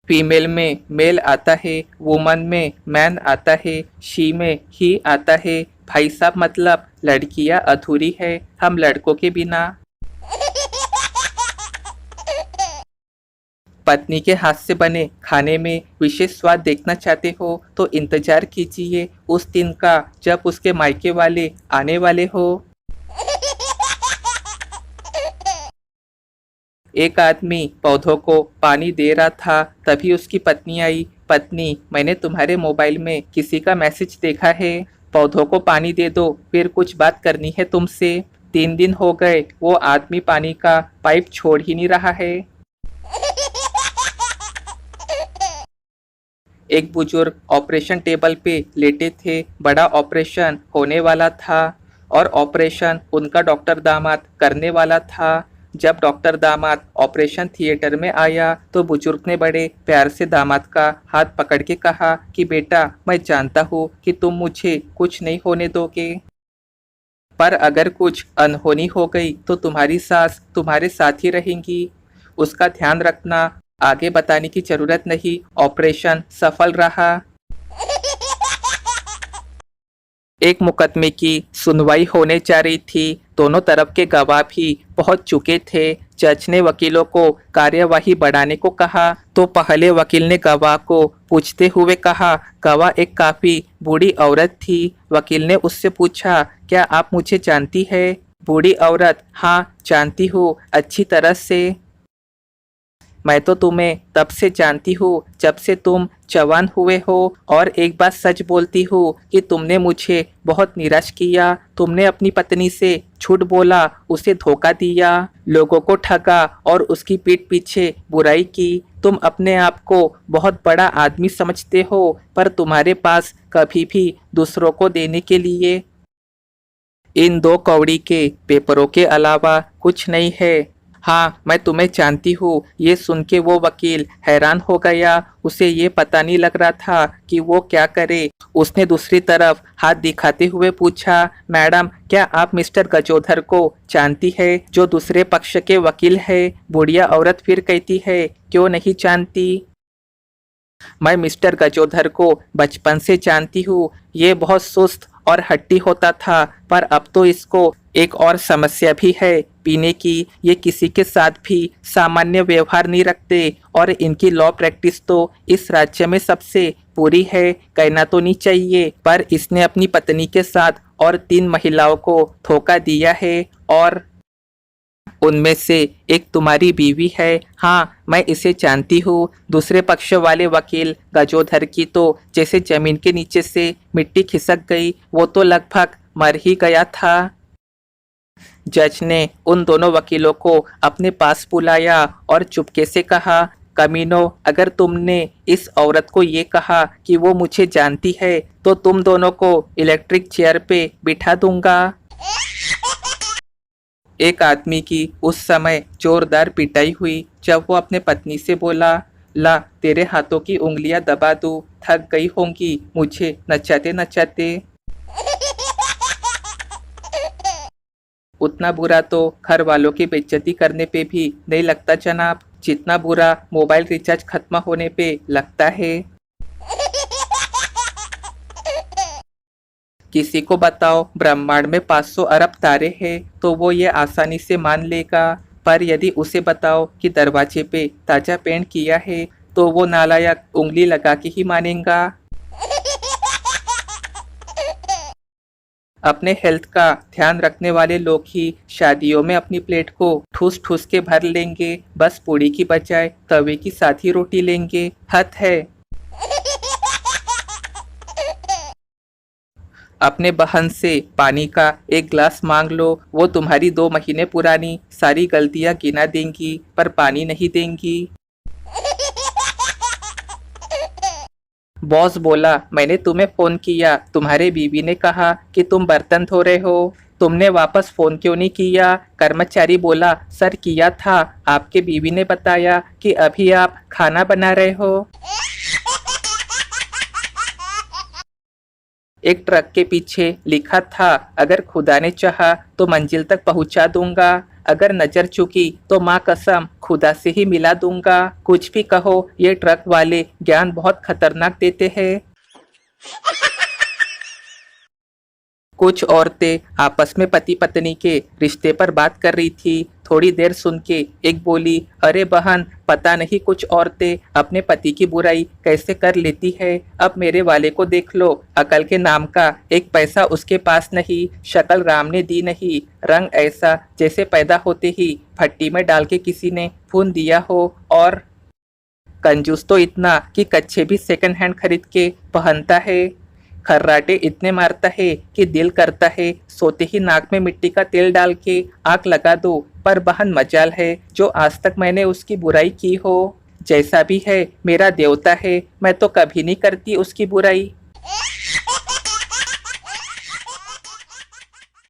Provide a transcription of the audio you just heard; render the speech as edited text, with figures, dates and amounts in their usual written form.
Female में mail आता है, वुमन में मैन आता है, शी में ही आता है। भाई साहब मतलब लड़कियां अधूरी है हम लड़कों के बिना। पत्नी के हाथ से बने खाने में विशेष स्वाद देखना चाहते हो तो इंतजार कीजिए उस दिन का जब उसके मायके वाले आने वाले हो। एक आदमी पौधों को पानी दे रहा था, तभी उसकी पत्नी आई। पत्नी, मैंने तुम्हारे मोबाइल में किसी का मैसेज देखा है, पौधों को पानी दे दो, फिर कुछ बात करनी है तुमसे। 3 दिन हो गए वो आदमी पानी का पाइप छोड़ ही नहीं रहा है। एक बुजुर्ग ऑपरेशन टेबल पे लेटे थे, बड़ा ऑपरेशन होने वाला था और ऑपरेशन उनका डॉक्टर दामाद करने वाला था। जब डॉक्टर दामाद ऑपरेशन थिएटर में आया तो बुजुर्ग ने बड़े प्यार से दामाद का हाथ पकड़ के कहा कि बेटा, मैं जानता हूँ कि तुम मुझे कुछ नहीं होने दोगे, पर अगर कुछ अनहोनी हो गई तो तुम्हारी सास तुम्हारे साथ ही रहेंगी, उसका ध्यान रखना। आगे बताने की जरूरत नहीं, ऑपरेशन सफल रहा। एक मुकदमे की सुनवाई होने जा रही थी, दोनों तरफ के गवाह भी पहुंच चुके थे। जज ने वकीलों को कार्यवाही बढ़ाने को कहा तो पहले वकील ने गवाह को पूछते हुए कहा, गवाह एक काफी बूढ़ी औरत थी। वकील ने उससे पूछा, क्या आप मुझे जानती है? बूढ़ी औरत, हाँ जानती हूँ अच्छी तरह से, मैं तो तुम्हें तब से जानती हूँ जब से तुम जवान हुए हो, और एक बात सच बोलती हूँ कि तुमने मुझे बहुत निराश किया। तुमने अपनी पत्नी से झूठ बोला, उसे धोखा दिया, लोगों को ठगा और उसकी पीठ पीछे बुराई की। तुम अपने आप को बहुत बड़ा आदमी समझते हो, पर तुम्हारे पास कभी भी दूसरों को देने के लिए इन 2 कौड़ी के पेपरों के अलावा कुछ नहीं है। हाँ, मैं तुम्हें जानती हूँ। ये सुन के वो वकील हैरान हो गया, उसे ये पता नहीं लग रहा था कि वो क्या करे। उसने दूसरी तरफ हाथ दिखाते हुए पूछा, मैडम, क्या आप मिस्टर गजोधर को जानती है जो दूसरे पक्ष के वकील है? बुढ़िया औरत फिर कहती है, क्यों नहीं जानती, मैं मिस्टर गजोधर को बचपन से जानती हूँ। ये बहुत सुस्त और हट्टी होता था, पर अब तो इसको एक और समस्या भी है, पीने की। ये किसी के साथ भी सामान्य व्यवहार नहीं रखते और इनकी लॉ प्रैक्टिस तो इस राज्य में सबसे बुरी है। कहना तो नहीं चाहिए, पर इसने अपनी पत्नी के साथ और 3 महिलाओं को धोखा दिया है, और उनमें से एक तुम्हारी बीवी है। हाँ, मैं इसे जानती हूँ। दूसरे पक्ष वाले वकील गजोधर की तो जैसे जमीन के नीचे से मिट्टी खिसक गई, वो तो लगभग मर ही गया था। जज ने उन दोनों वकीलों को अपने पास बुलाया और चुपके से कहा, कमीनों, अगर तुमने इस औरत को ये कहा कि वो मुझे जानती है तो तुम दोनों को इलेक्ट्रिक चेयर पे बिठा दूंगा। एक आदमी की उस समय जोरदार पिटाई हुई जब वो अपने पत्नी से बोला, ला तेरे हाथों की उंगलियां दबा दूं, थक गई होंगी मुझे नचाते नचाते। उतना बुरा तो घर वालों की बेइज्जती करने पे भी नहीं लगता जनाब, जितना बुरा मोबाइल रिचार्ज खत्म होने पे लगता है। किसी को बताओ ब्रह्मांड में 500 अरब तारे हैं तो वो ये आसानी से मान लेगा, पर यदि उसे बताओ कि दरवाजे पे ताजा पेंट किया है तो वो नालायक उंगली लगा के ही मानेगा। अपने हेल्थ का ध्यान रखने वाले लोग ही शादियों में अपनी प्लेट को ठूस ठूस के भर लेंगे, बस पूड़ी की बजाय तवे की साथी रोटी लेंगे। हद है। अपने बहन से पानी का एक गिलास मांग लो, वो तुम्हारी 2 महीने पुरानी सारी गलतियां गिना देंगी, पर पानी नहीं देंगी। बॉस बोला, मैंने तुम्हें फोन किया, तुम्हारे बीवी ने कहा कि तुम बर्तन धो रहे हो, तुमने वापस फोन क्यों नहीं किया? कर्मचारी बोला, सर किया था, आपके बीवी ने बताया कि अभी आप खाना बना रहे हो। एक ट्रक के पीछे लिखा था, अगर खुदा ने चाहा तो मंजिल तक पहुंचा दूंगा। अगर नजर चुकी तो माँ कसम खुदा से ही मिला दूंगा। कुछ भी कहो, ये ट्रक वाले ज्ञान बहुत खतरनाक देते हैं। कुछ औरतें आपस में पति पत्नी के रिश्ते पर बात कर रही थी। थोड़ी देर सुन के एक बोली, अरे बहन, पता नहीं कुछ औरतें अपने पति की बुराई कैसे कर लेती है। अब मेरे वाले को देख लो, अकल के नाम का एक पैसा उसके पास नहीं, शक्ल राम ने दी नहीं, रंग ऐसा जैसे पैदा होते ही भट्टी में डाल के किसी ने भून दिया हो, और कंजूस तो इतना कि कच्छे भी सेकंड हैंड खरीद के पहनता है। खर्राटे इतने मारता है कि दिल करता है सोते ही नाक में मिट्टी का तेल डाल के आग लगा दो। पर बहन मजाल है जो आज तक मैंने उसकी बुराई की हो। जैसा भी है मेरा देवता है, मैं तो कभी नहीं करती उसकी बुराई।